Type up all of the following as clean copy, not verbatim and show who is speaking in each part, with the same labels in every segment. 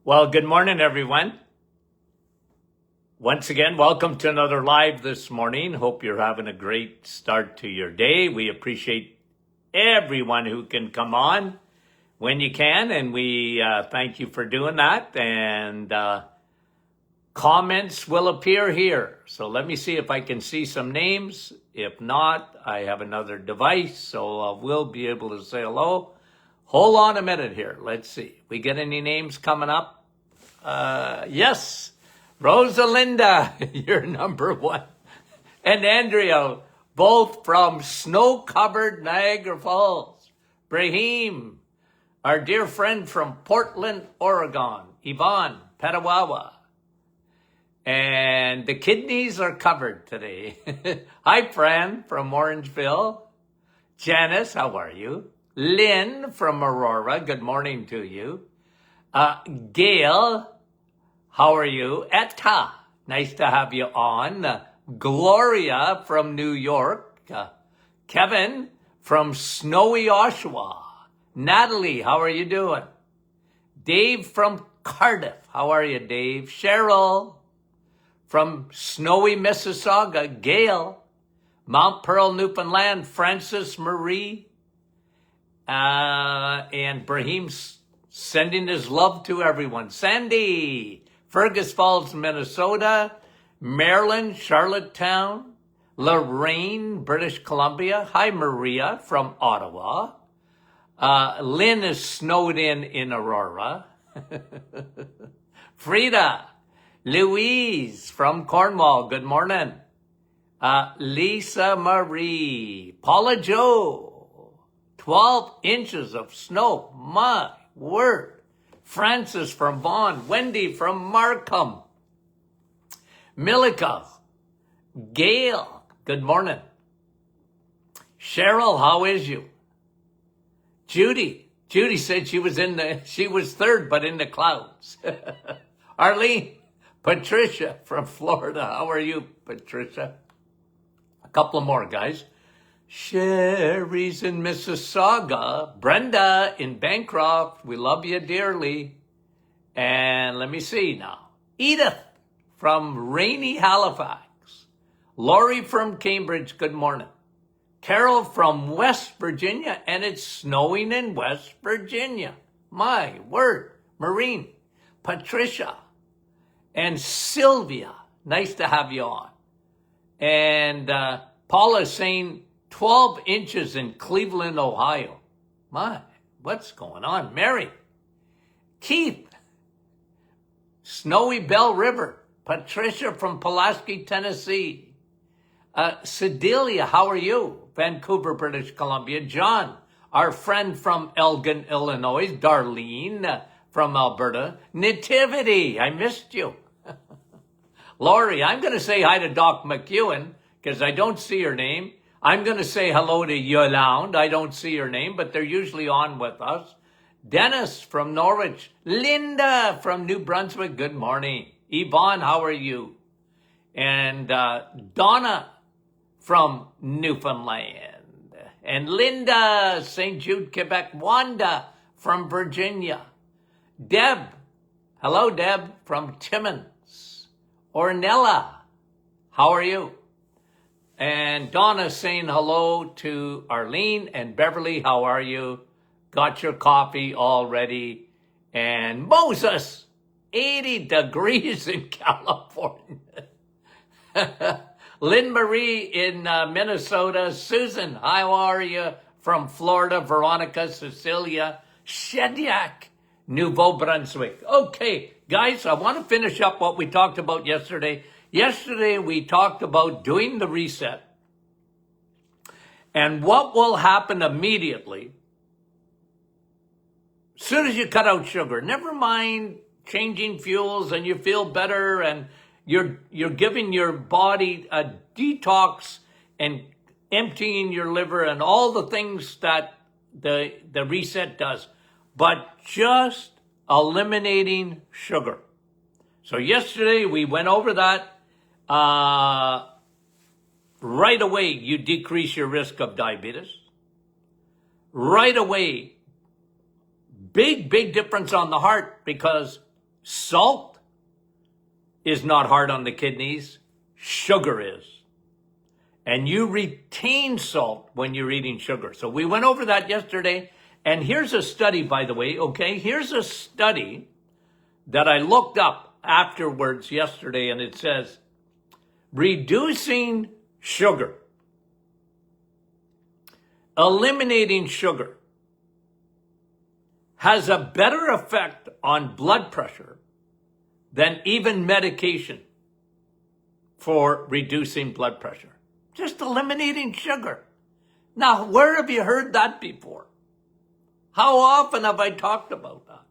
Speaker 1: Well, good morning, everyone. Once again, welcome to another live this morning. Hope you're having a great start to your day. We appreciate everyone who can come on when you can, and we thank you for doing that. And comments will appear here. So let me see if I can see some names. If not, I have another device, so I will be able to say hello. Hold on a minute here. Let's see. We get any names coming up? Yes. Rosalinda, you're number one. And Andrea, both from snow-covered Niagara Falls. Brahim, our dear friend from Portland, Oregon. Yvonne, Petawawa. And the kidneys are covered today. Hi, Fran from Orangeville. Janice, how are you? Lynn from Aurora, good morning to you. Gail, how are you? Etta, nice to have you on. Gloria from New York. Kevin from snowy Oshawa. Natalie, how are you doing? Dave from Cardiff, how are you, Dave? Cheryl from snowy Mississauga. Gail, Mount Pearl, Newfoundland. Francis Marie. And Brahim's sending his love to everyone. Sandy, Fergus Falls, Minnesota. Maryland, Charlottetown. Lorraine, British Columbia. Hi, Maria from Ottawa. Lynn is snowed in Aurora. Frida, Louise from Cornwall, good morning. Lisa Marie, Paula Joe. 12 inches of snow. My word. Francis from Vaughan. Wendy from Markham. Milika. Gail. Good morning. Cheryl, how is you? Judy. Judy said she was third, but in the clouds. Arlene. Patricia from Florida. How are you, Patricia? A couple more, guys. Sherry's in Mississauga. Brenda in Bancroft. We love you dearly. And let me see now. Edith from rainy Halifax. Lori from Cambridge. Good morning. Carol from West Virginia. And it's snowing in West Virginia. My word. Maureen. Patricia. And Sylvia. Nice to have you on. And Paula saying 12 inches in Cleveland, Ohio. My, what's going on? Mary. Keith. Snowy Bell River. Patricia from Pulaski, Tennessee. Sedelia, how are you? Vancouver, British Columbia. John, our friend from Elgin, Illinois. Darlene from Alberta. Nativity, I missed you. Lori, I'm going to say hi to Doc McEwen because I don't see her name. I'm going to say hello to Yolande. I don't see her name, but they're usually on with us. Dennis from Norwich. Linda from New Brunswick. Good morning. Yvonne, how are you? And Donna from Newfoundland. And Linda, St. Jude, Quebec. Wanda from Virginia. Deb. Hello, Deb from Timmins. Ornella, how are you? And Donna saying hello to Arlene. And Beverly, how are you? Got your coffee already. And Moses, 80 degrees in California. Lynn Marie in Minnesota. Susan, how are you? From Florida. Veronica, Cecilia, Shediac, Nouveau Brunswick. Okay, guys, I want to finish up what we talked about yesterday. Yesterday, we talked about doing the reset and what will happen immediately as soon as you cut out sugar. Never mind changing fuels and you feel better and you're giving your body a detox and emptying your liver and all the things that the reset does, but just eliminating sugar. So yesterday, we went over that. Right away, you decrease your risk of diabetes. Right away, big difference on the heart because Salt is not hard on the kidneys. Sugar is. And you retain salt when you're eating sugar. So we went over that yesterday. And here's a study, by the way, okay? Here's a study that I looked up afterwards yesterday, and it says, reducing sugar, eliminating sugar, has a better effect on blood pressure than even medication for reducing blood pressure. Just eliminating sugar. Now, where have you heard that before? How often have I talked about that?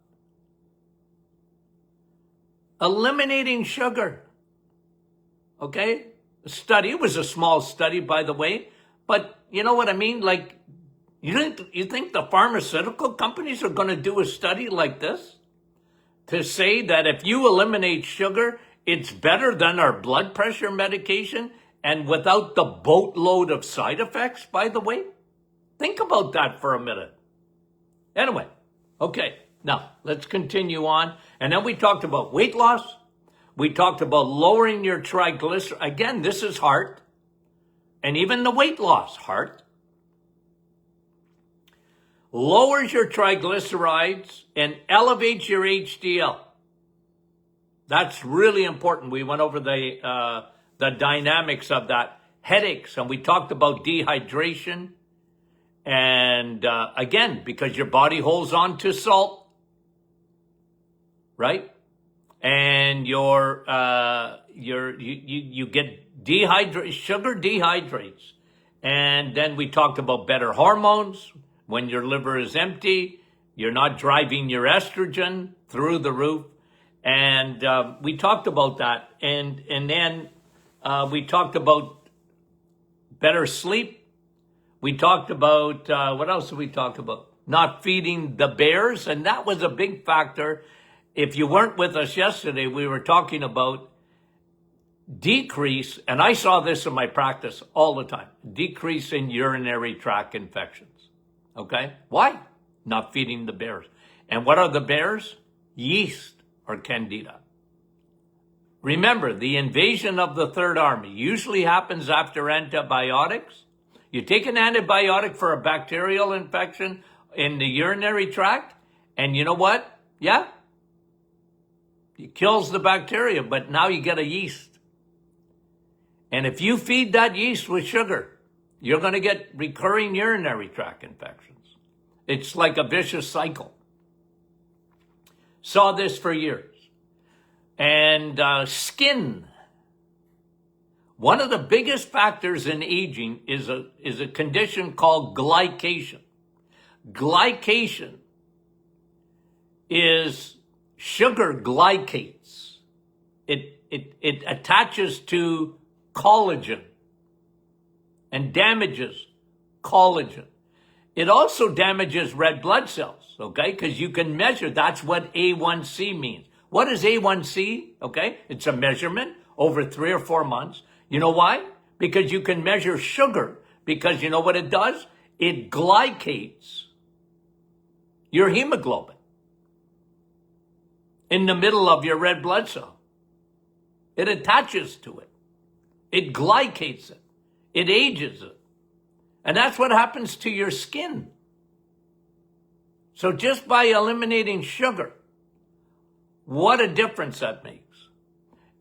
Speaker 1: Eliminating sugar. Okay? A study. It was a small study, by the way. But you know what I mean? Like, you think the pharmaceutical companies are going to do a study like this? To say that if you eliminate sugar, it's better than our blood pressure medication and without the boatload of side effects, by the way? Think about that for a minute. Anyway, okay, now let's continue on. And then we talked about weight loss. We talked about lowering your triglycerides. Again, this is heart. And even the weight loss, heart. Lowers your triglycerides and elevates your HDL. That's really important. We went over the dynamics of that. Headaches, and we talked about dehydration. And again, because your body holds on to salt, right? And you get dehydrated, sugar dehydrates. And then we talked about better hormones. When your liver is empty, you're not driving your estrogen through the roof. And we talked about that. And then we talked about better sleep. We talked about, what else did we talk about? Not feeding the bears. And that was a big factor. If you weren't with us yesterday, we were talking about decrease, and I saw this in my practice all the time, decrease in urinary tract infections. Okay? Why? Not feeding the bears. And what are the bears? Yeast or candida. Remember, the invasion of the Third Army usually happens after antibiotics. You take an antibiotic for a bacterial infection in the urinary tract, and you know what? Yeah, it kills the bacteria, but now you get a yeast. And if you feed that yeast with sugar, you're going to get recurring urinary tract infections. It's like a vicious cycle. Saw this for years. And skin. One of the biggest factors in aging is a condition called glycation. Glycation is sugar glycates. It attaches to collagen and damages collagen. It also damages red blood cells, okay? Because you can measure, that's what A1C means. What is A1C? Okay, it's a measurement over 3 or 4 months. You know why? Because you can measure sugar, because you know what it does? It glycates your hemoglobin in the middle of your red blood cell. It attaches to it. It glycates it. It ages it. And that's what happens to your skin. So just by eliminating sugar, what a difference that makes.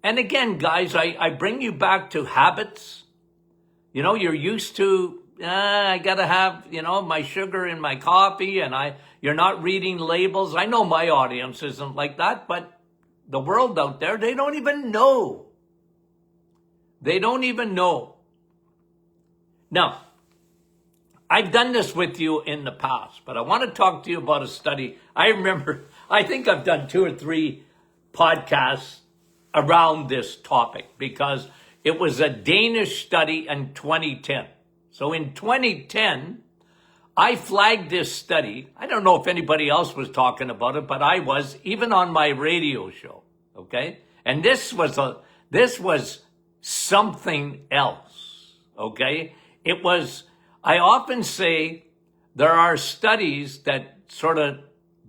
Speaker 1: And again, guys, I bring you back to habits. You know, you're used to, I got to have, my sugar in my coffee, and you're not reading labels. I know my audience isn't like that, but the world out there, they don't even know. They don't even know. Now, I've done this with you in the past, but I want to talk to you about a study. I think I've done 2 or 3 podcasts around this topic because it was a Danish study in 2010. So in 2010, I flagged this study. I don't know if anybody else was talking about it, but I was, even on my radio show, okay? And this was something else, okay? It was, I often say there are studies that sort of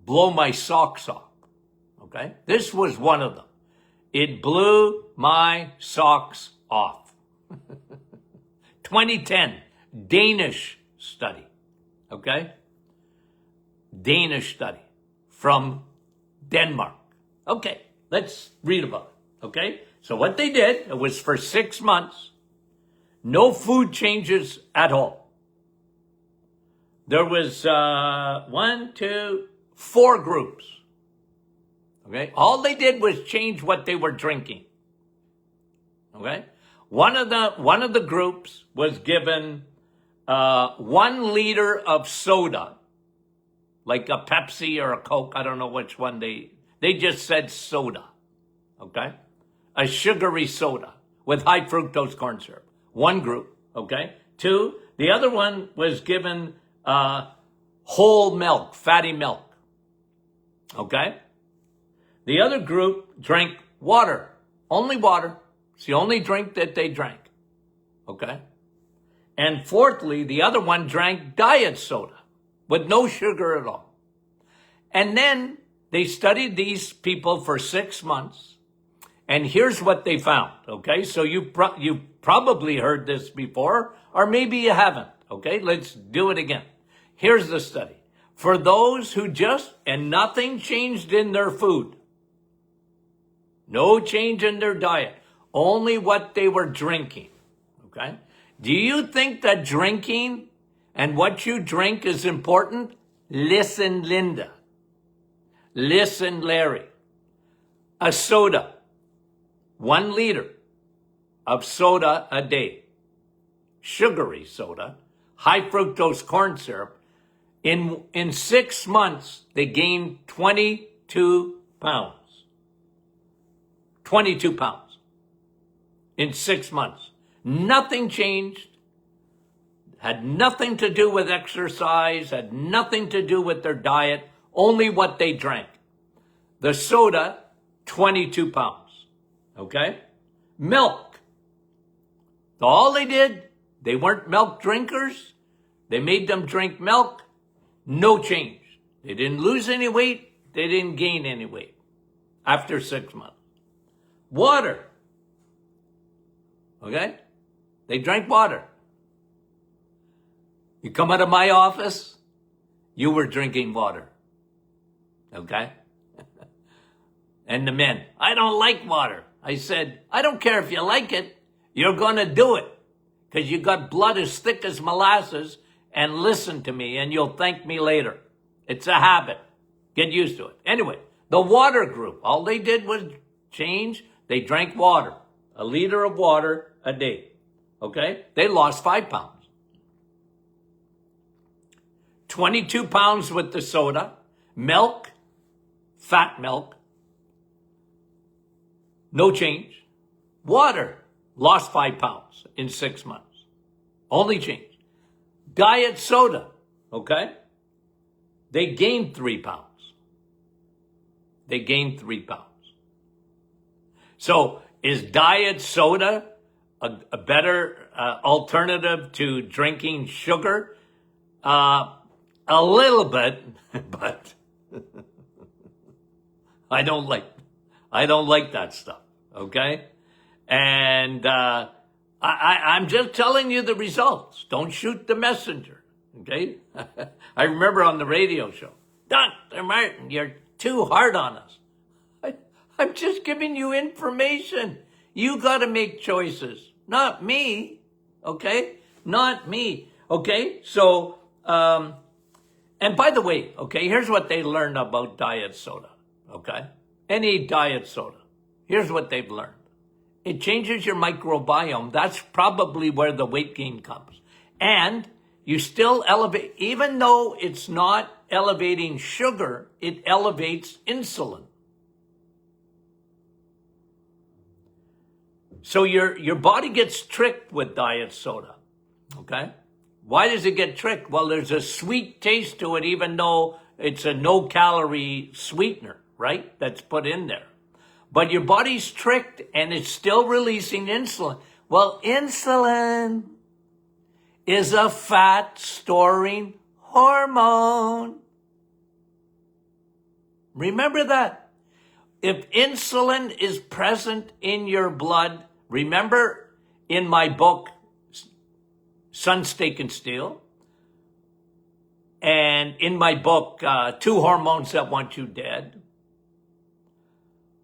Speaker 1: blow my socks off, Okay? This was one of them. It blew my socks off. 2010, Danish study. Okay? Danish study from Denmark. Okay, let's read about it. Okay? So what they did, it was for 6 months, no food changes at all. There was 4 groups. Okay? All they did was change what they were drinking. Okay? One of the groups was given 1 liter of soda, like a Pepsi or a Coke. I don't know which one they just said soda. Okay? A sugary soda with high fructose corn syrup. 1 group. Okay? 2, the other one was given whole milk, fatty milk. Okay? The other group drank water. Only water. It's the only drink that they drank. Okay? And fourthly, the other one drank diet soda with no sugar at all. And then they studied these people for 6 months. And here's what they found. Okay? So you probably heard this before, or maybe you haven't. Okay? Let's do it again. Here's the study. For those who and nothing changed in their food. No change in their diet. Only what they were drinking. Okay? Do you think that drinking and what you drink is important? Listen, Linda. Listen, Larry. A soda. 1 liter of soda a day. Sugary soda. High fructose corn syrup. In 6 months, they gained 22 pounds. 22 pounds. In 6 months. Nothing changed. Had nothing to do with exercise. Had nothing to do with their diet. Only what they drank. The soda, 22 pounds. Okay? Milk. All they did, they weren't milk drinkers. They made them drink milk. No change. They didn't lose any weight. They didn't gain any weight after 6 months. Water. Okay? They drank water. You come out of my office, you were drinking water. Okay? And the men, I don't like water. I said, I don't care if you like it. You're going to do it because you got blood as thick as molasses, and listen to me and you'll thank me later. It's a habit. Get used to it. Anyway, the water group, all they did was change. They drank water, 1 liter of water a day. Okay? They lost 5 pounds. 22 pounds with the soda, milk, fat milk, no change. Water, lost 5 pounds in 6 months. Only change. Diet soda, okay? They gained 3 pounds. They gained 3 pounds. So is diet soda a better alternative to drinking sugar? A little bit, but I don't like that stuff, okay? And I'm just telling you the results. Don't shoot the messenger, okay? I remember on the radio show, Dr. Martin, you're too hard on us. I'm just giving you information. You got to make choices, not me, okay? Not me, okay? So, and by the way, okay, here's what they learned about diet soda, okay? Any diet soda. Here's what they've learned. It changes your microbiome. That's probably where the weight gain comes. And you still elevate, even though it's not elevating sugar, it elevates insulin. So your body gets tricked with diet soda, okay? Why does it get tricked? Well, there's a sweet taste to it, even though it's a no-calorie sweetener, right, that's put in there. But your body's tricked, and it's still releasing insulin. Well, insulin is a fat-storing hormone. Remember that. If insulin is present in your blood, remember in my book, Sun, Steak, and Steel, and in my book, Two Hormones That Want You Dead,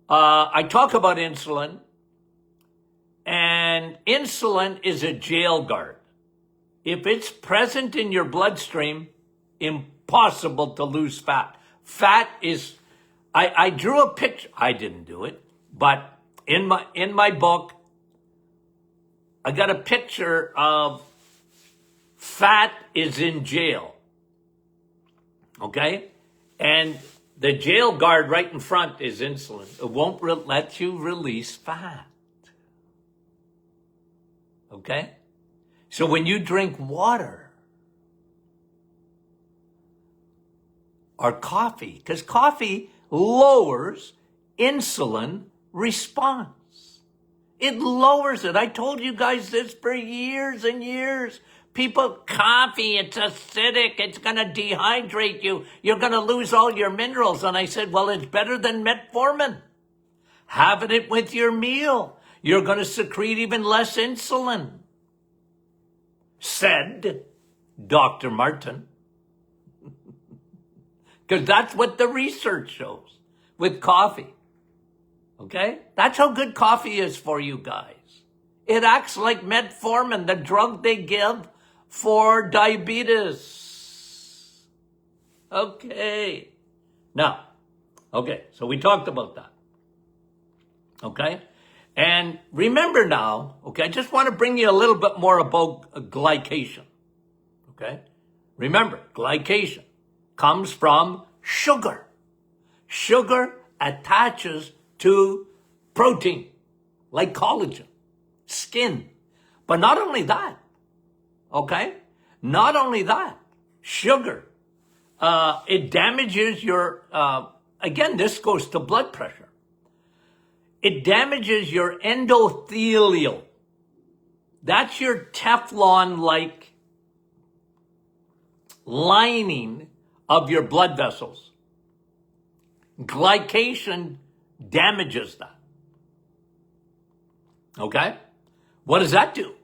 Speaker 1: I talk about insulin, and insulin is a jail guard. If it's present in your bloodstream, impossible to lose fat. Fat is, I drew a picture. I didn't do it, but in my book, I got a picture of fat is in jail. Okay? And the jail guard right in front is insulin. It won't let you release fat. Okay? So when you drink water or coffee, because coffee lowers insulin response. It lowers it. I told you guys this for years and years. People, coffee, it's acidic. It's going to dehydrate you. You're going to lose all your minerals. And I said, well, it's better than metformin. Having it with your meal. You're going to secrete even less insulin. Said Dr. Martin. Because that's what the research shows with coffee. Okay? That's how good coffee is for you guys. It acts like metformin, the drug they give for diabetes. Okay. Now, okay, so we talked about that. Okay? And remember now, okay, I just want to bring you a little bit more about glycation. Okay? Remember, glycation comes from sugar. Sugar attaches to protein, like collagen, skin. But not only that, okay? Not only that, sugar, it damages your, again, this goes to blood pressure. It damages your endothelial. That's your Teflon-like lining of your blood vessels. Glycation damages that. Okay? What does that do?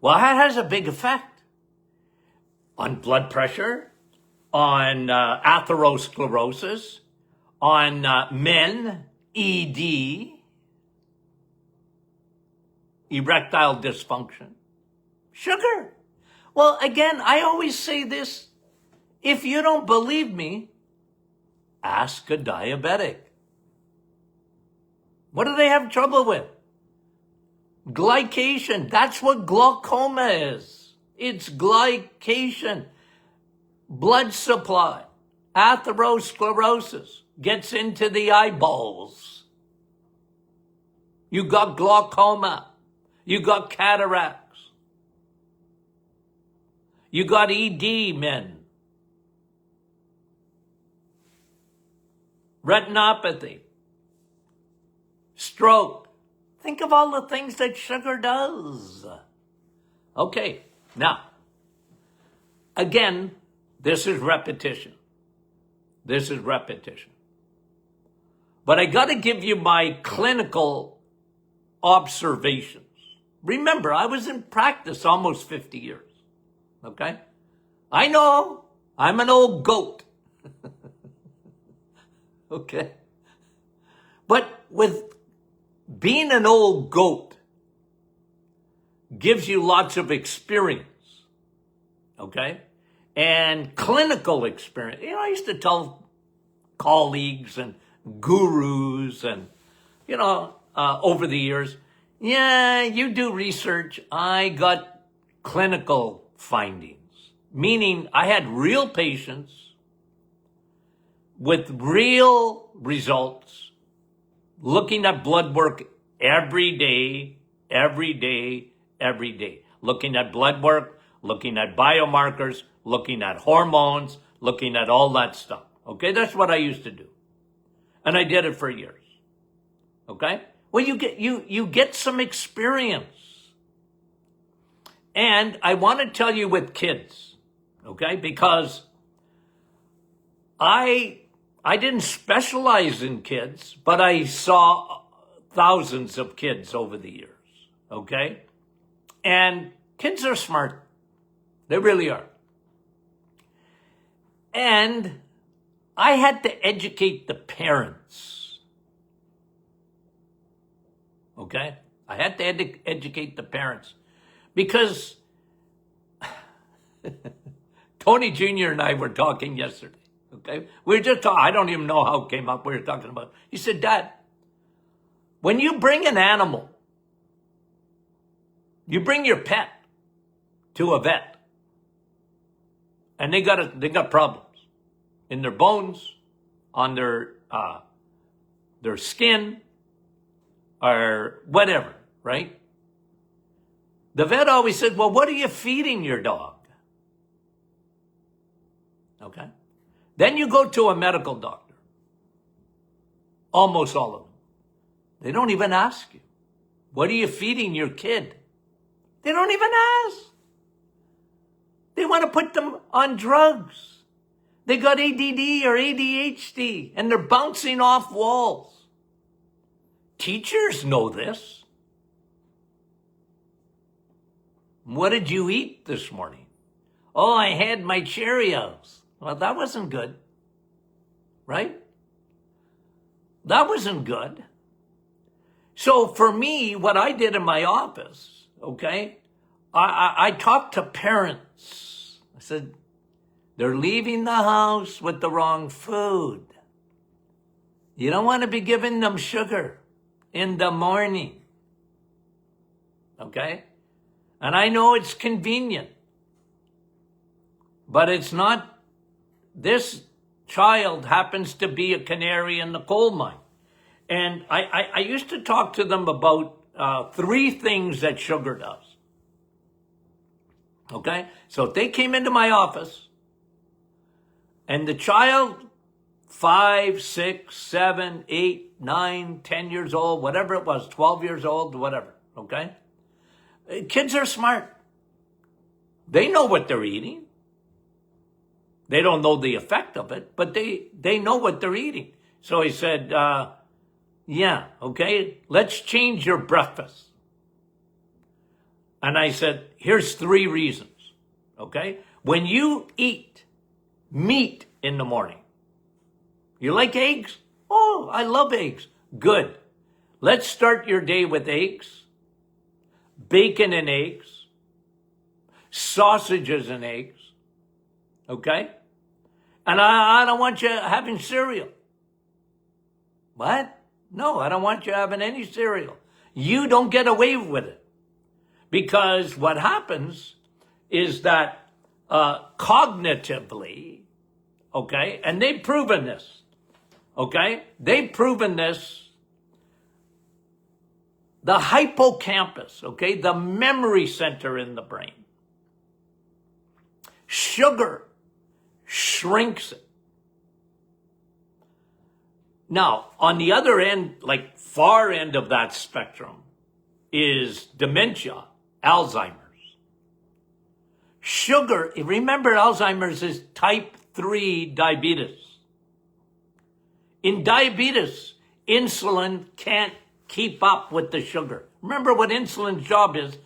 Speaker 1: Well, that has a big effect on blood pressure, on atherosclerosis, on men, ED, erectile dysfunction, sugar. Well, again, I always say this. If you don't believe me, ask a diabetic. What do they have trouble with? Glycation. That's what glaucoma is. It's glycation. Blood supply. Atherosclerosis gets into the eyeballs. You got glaucoma. You got cataracts. You got ED, men. Retinopathy. Stroke. Think of all the things that sugar does. Okay, now, again, this is repetition. This is repetition. But I got to give you my clinical observations. Remember, I was in practice almost 50 years. Okay? I know, I'm an old goat. Okay? But with being an old goat gives you lots of experience. Okay? And clinical experience. You know, I used to tell colleagues and gurus and, over the years, yeah, you do research. I got clinical findings. Meaning I had real patients with real results, looking at blood work every day, looking at blood work, looking at biomarkers, looking at hormones, looking at all that stuff. Okay, that's what I used to do. And I did it for years. Okay? Well, you get some experience. And I want to tell you with kids, okay? Because I I didn't specialize in kids, but I saw thousands of kids over the years, okay? And kids are smart. They really are. And I had to educate the parents, okay? I had to educate the parents because Tony Jr. and I were talking yesterday. Okay, we were just talking. I don't even know how it came up. We were talking about. He said, "Dad, when you bring an animal, you bring your pet to a vet, and they got problems in their bones, on their skin, or whatever, right? The vet always said, well, what are you feeding your dog? Okay." Then you go to a medical doctor. Almost all of them. They don't even ask you, what are you feeding your kid? They don't even ask. They want to put them on drugs. They got ADD or ADHD and they're bouncing off walls. Teachers know this. What did you eat this morning? Oh, I had my Cheerios. Well, that wasn't good, right? That wasn't good. So for me, what I did in my office, okay, I talked to parents. I said, they're leaving the house with the wrong food. You don't want to be giving them sugar in the morning, okay? And I know it's convenient, but it's not. This child happens to be a canary in the coal mine. And I used to talk to them about 3 things that sugar does. Okay? So if they came into my office and the child, 5, 6, 7, 8, 9, 10 years old, whatever it was, 12 years old, whatever, okay? Kids are smart. They know what they're eating. They don't know the effect of it, but they know what they're eating. So he said, yeah, okay, let's change your breakfast. And I said, here's 3 reasons, okay? When you eat meat in the morning, you like eggs? Oh, I love eggs. Good. Let's start your day with eggs, bacon and eggs, sausages and eggs, okay? And I don't want you having cereal. What? No, I don't want you having any cereal. You don't get away with it. Because what happens is that cognitively, okay, and they've proven this, okay? They've proven this. The hippocampus, okay, the memory center in the brain. Sugar shrinks it. Now, on the other end, like far end of that spectrum, is dementia, Alzheimer's. Sugar, remember Alzheimer's is type 3 diabetes. In diabetes, insulin can't keep up with the sugar. Remember what insulin's job is?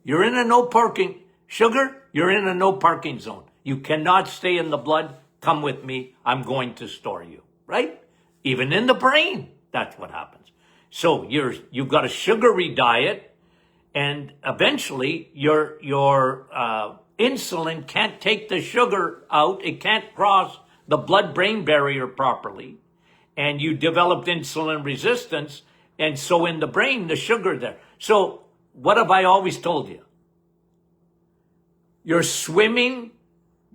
Speaker 1: You're in a no parking, sugar, you're in a no parking zone. You cannot stay in the blood. Come with me. I'm going to store you, right? Even in the brain, that's what happens. So you've got a sugary diet, and eventually your insulin can't take the sugar out. It can't cross the blood-brain barrier properly, and you developed insulin resistance, and so in the brain, the sugar there. So what have I always told you? You're swimming.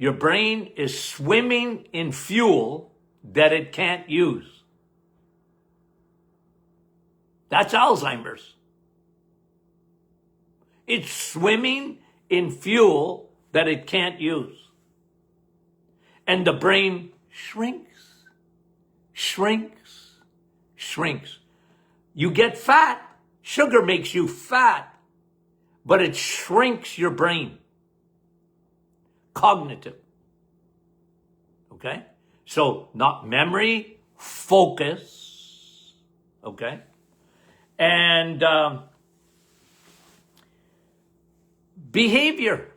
Speaker 1: Your brain is swimming in fuel that it can't use. That's Alzheimer's. It's swimming in fuel that it can't use. And the brain shrinks, shrinks, shrinks. You get fat. Sugar makes you fat, but it shrinks your brain. Cognitive. Okay? So not memory, focus, okay? And behavior.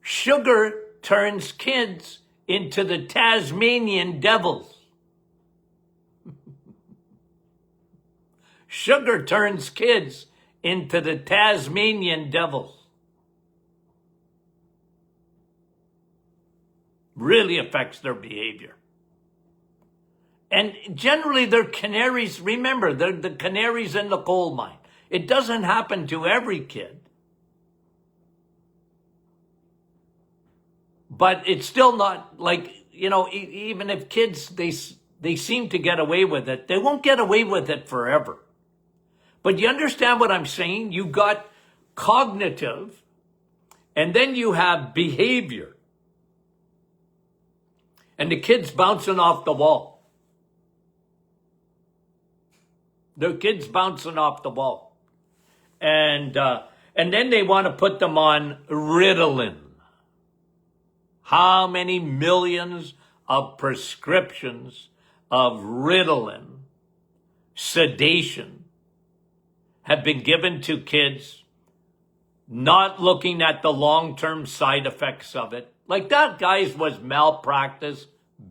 Speaker 1: Sugar turns kids into the Tasmanian devils. Sugar turns kids into the Tasmanian devils. Really affects their behavior. And generally they're canaries. Remember, they're the canaries in the coal mine. It doesn't happen to every kid. But it's still not like, even if kids, they seem to get away with it, they won't get away with it forever. But you understand what I'm saying? You got cognitive, and then you have behavior. And the kid's bouncing off the wall. The kid's bouncing off the wall. And then they want to put them on Ritalin. How many millions of prescriptions of Ritalin, sedation, have been given to kids, not looking at the long-term side effects of it? Like that, guys, was malpractice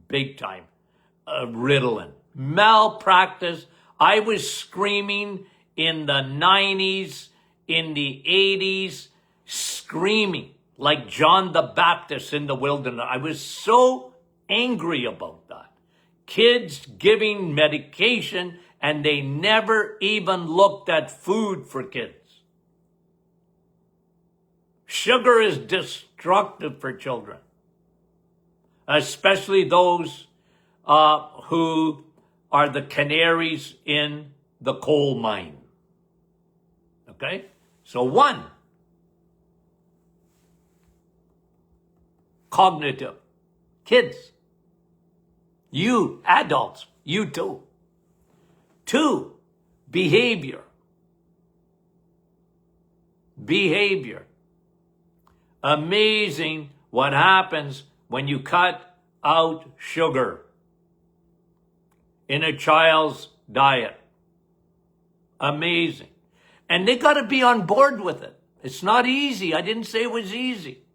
Speaker 1: big time. Ritalin. Malpractice. I was screaming in the 90s, in the 80s, screaming like John the Baptist in the wilderness. I was so angry about that. Kids giving medication, and they never even looked at food for kids. Sugar is destructive for children, especially those who are the canaries in the coal mine. Okay? So one, cognitive. Kids. You, adults, you too. Two, behavior. Behavior. Amazing what happens when you cut out sugar in a child's diet. Amazing. And they got to be on board with it. It's not easy. I didn't say it was easy.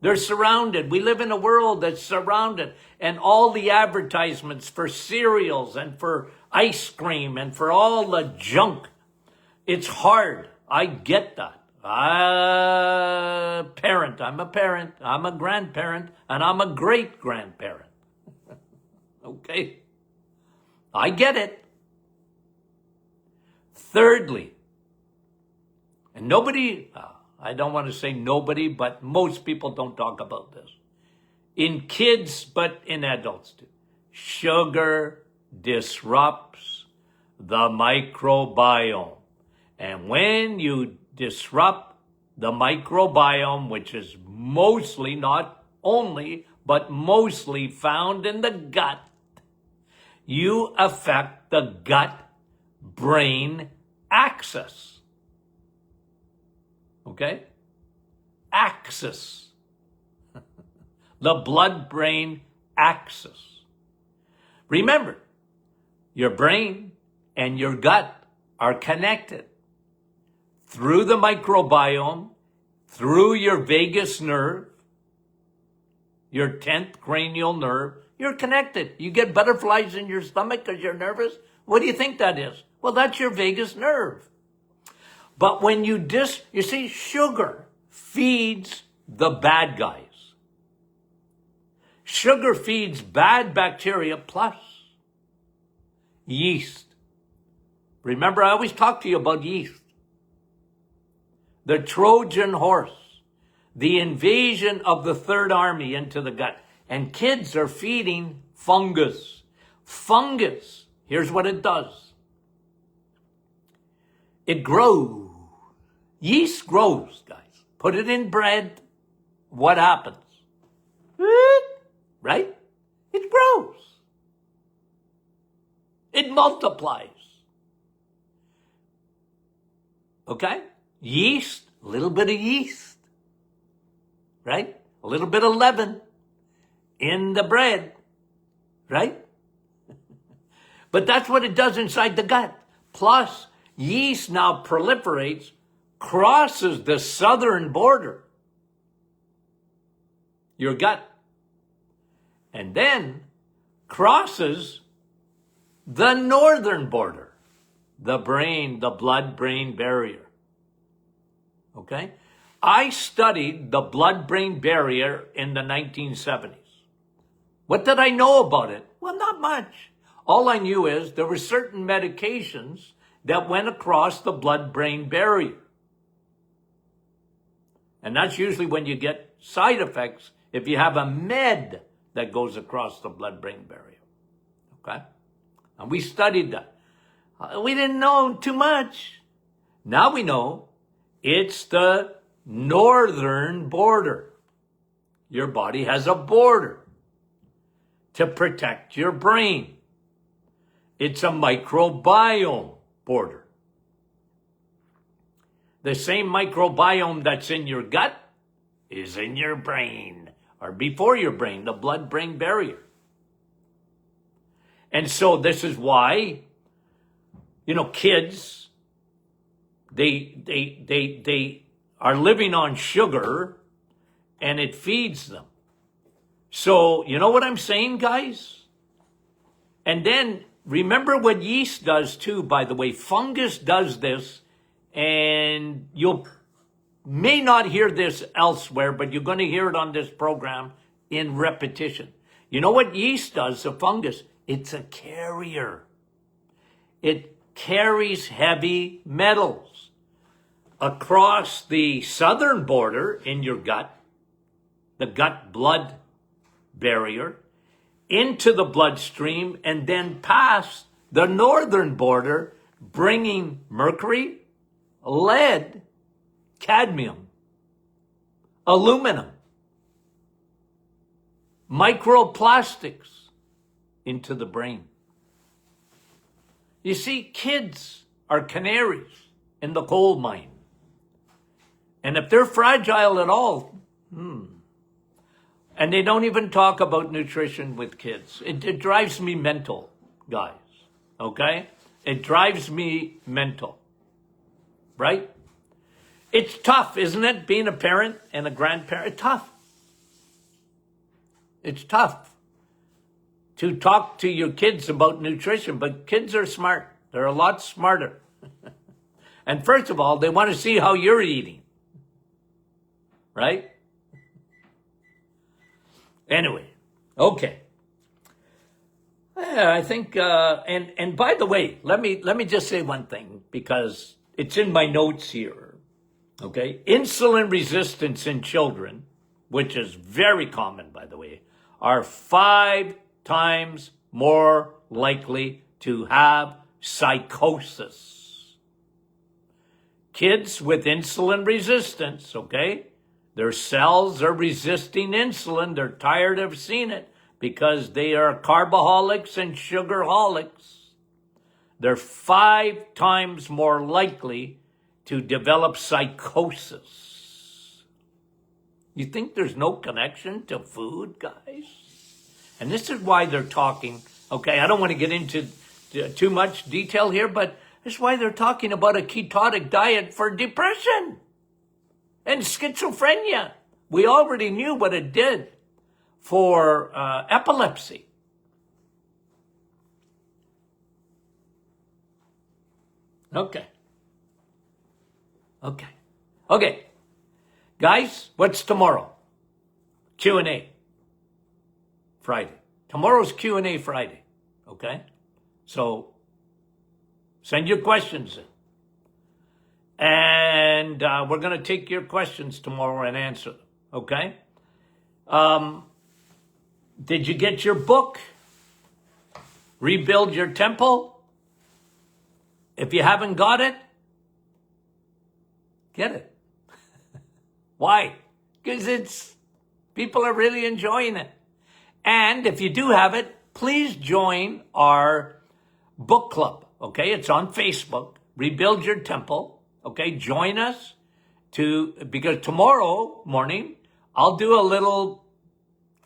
Speaker 1: They're surrounded. We live in a world that's surrounded. And all the advertisements for cereals and for ice cream and for all the junk. It's hard. I get that. I'm a parent, I'm a grandparent, and I'm a great-grandparent. Okay? I get it. Thirdly, and nobody, I don't want to say nobody, but most people don't talk about this. In kids, but in adults too. Sugar disrupts the microbiome. And when you disrupt the microbiome, which is mostly, not only, but mostly found in the gut, you affect the gut-brain axis. Okay? Axis. The blood-brain axis. Remember, your brain and your gut are connected through the microbiome, through your vagus nerve, your 10th cranial nerve. You're connected. You get butterflies in your stomach because you're nervous. What do you think that is? Well, that's your vagus nerve. But when you see, sugar feeds the bad guys. Sugar feeds bad bacteria plus yeast. Remember, I always talk to you about yeast. The Trojan horse, the invasion of the Third Army into the gut. And kids are feeding fungus. Fungus, here's what it does. It grows. Yeast grows, guys. Put it in bread. What happens? Right? It grows. It multiplies. Okay? Yeast, a little bit of yeast, right? A little bit of leaven in the bread. right? But that's what it does inside the gut. Plus, yeast now proliferates, crosses the southern border, your gut, and then crosses the northern border, the brain, the blood-brain barrier. Okay? I studied the blood-brain barrier in the 1970s. What did I know about it? Well, not much. All I knew is there were certain medications that went across the blood-brain barrier. And that's usually when you get side effects if you have a med that goes across the blood-brain barrier. Okay? And we studied that. We didn't know too much. Now we know it's the northern border. Your body has a border to protect your brain. It's a microbiome border. The same microbiome that's in your gut is in your brain, or before your brain, the blood-brain barrier. And so this is why, kids, they are living on sugar, and it feeds them. So, you know what I'm saying, guys? And then, remember what yeast does too, by the way. Fungus does this, and you may not hear this elsewhere, but you're going to hear it on this program in repetition. You know what yeast does, a fungus? It's a carrier. It carries heavy metals across the southern border in your gut, the gut-blood barrier, into the bloodstream, and then past the northern border, bringing mercury, lead, cadmium, aluminum, microplastics into the brain. You see, kids are canaries in the coal mine. And if they're fragile at all, and they don't even talk about nutrition with kids. It drives me mental, guys. Okay? It drives me mental. Right? It's tough, isn't it? Being a parent and a grandparent. It's tough. It's tough to talk to your kids about nutrition, but kids are smart. They're a lot smarter. And first of all, they want to see how you're eating. Right? Anyway, okay. I think, and by the way, let me just say one thing, because it's in my notes here. Okay, insulin resistance in children, which is very common, by the way, are 5 times more likely to have psychosis. Kids with insulin resistance, okay? Their cells are resisting insulin. They're tired of seeing it because they are carboholics and sugarholics. They're 5 times more likely to develop psychosis. You think there's no connection to food, guys? And this is why they're talking, okay, I don't want to get into too much detail here, but this is why they're talking about a ketogenic diet for depression and schizophrenia. We already knew what it did for epilepsy. Okay. Guys, what's tomorrow? Q&A. Friday. Tomorrow's Q&A Friday. Okay? So, send your questions in. And we're going to take your questions tomorrow and answer them. Okay? Did you get your book? Rebuild Your Temple? If you haven't got it, get it. Why? Because people are really enjoying it. And if you do have it, please join our book club. Okay? It's on Facebook. Rebuild Your Temple. Okay? Join us because tomorrow morning, I'll do a little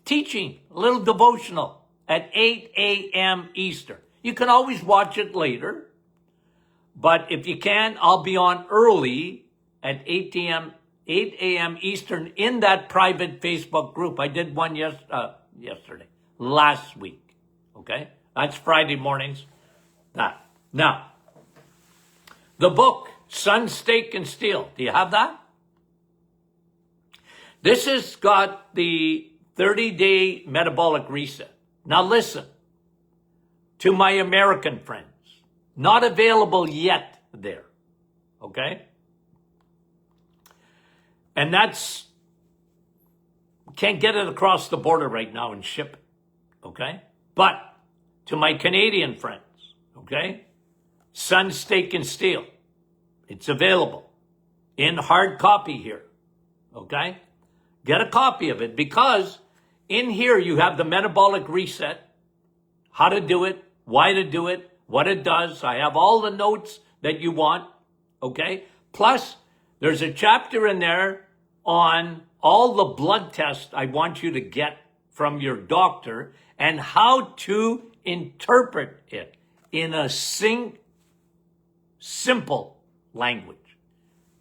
Speaker 1: teaching, a little devotional at 8 a.m. Eastern. You can always watch it later, but if you can, I'll be on early at 8 a.m. Eastern in that private Facebook group. I did one last week. Okay? That's Friday mornings. That. Now, the book, Sun, Steak, and Steel. Do you have that? This has got the 30-day metabolic reset. Now listen, to my American friends, not available yet there. Okay? And can't get it across the border right now and ship it. Okay? But to my Canadian friends, okay? Sun, Steak, and Steel. It's available in hard copy here. Okay? Get a copy of it because in here you have the metabolic reset, how to do it, why to do it, what it does. I have all the notes that you want. Okay? Plus, there's a chapter in there on all the blood tests I want you to get from your doctor and how to interpret it in a simple language.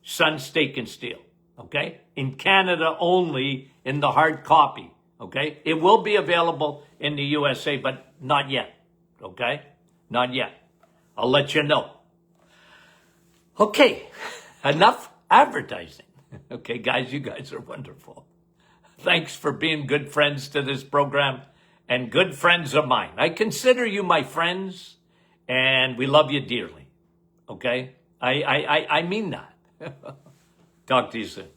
Speaker 1: Sun, Steak, and Steel. Okay? In Canada only in the hard copy. Okay? It will be available in the USA, but not yet. Okay? Not yet. I'll let you know. Okay. Enough advertising. Okay, guys, you guys are wonderful. Thanks for being good friends to this program and good friends of mine. I consider you my friends and we love you dearly. Okay? I mean that. Talk to you soon.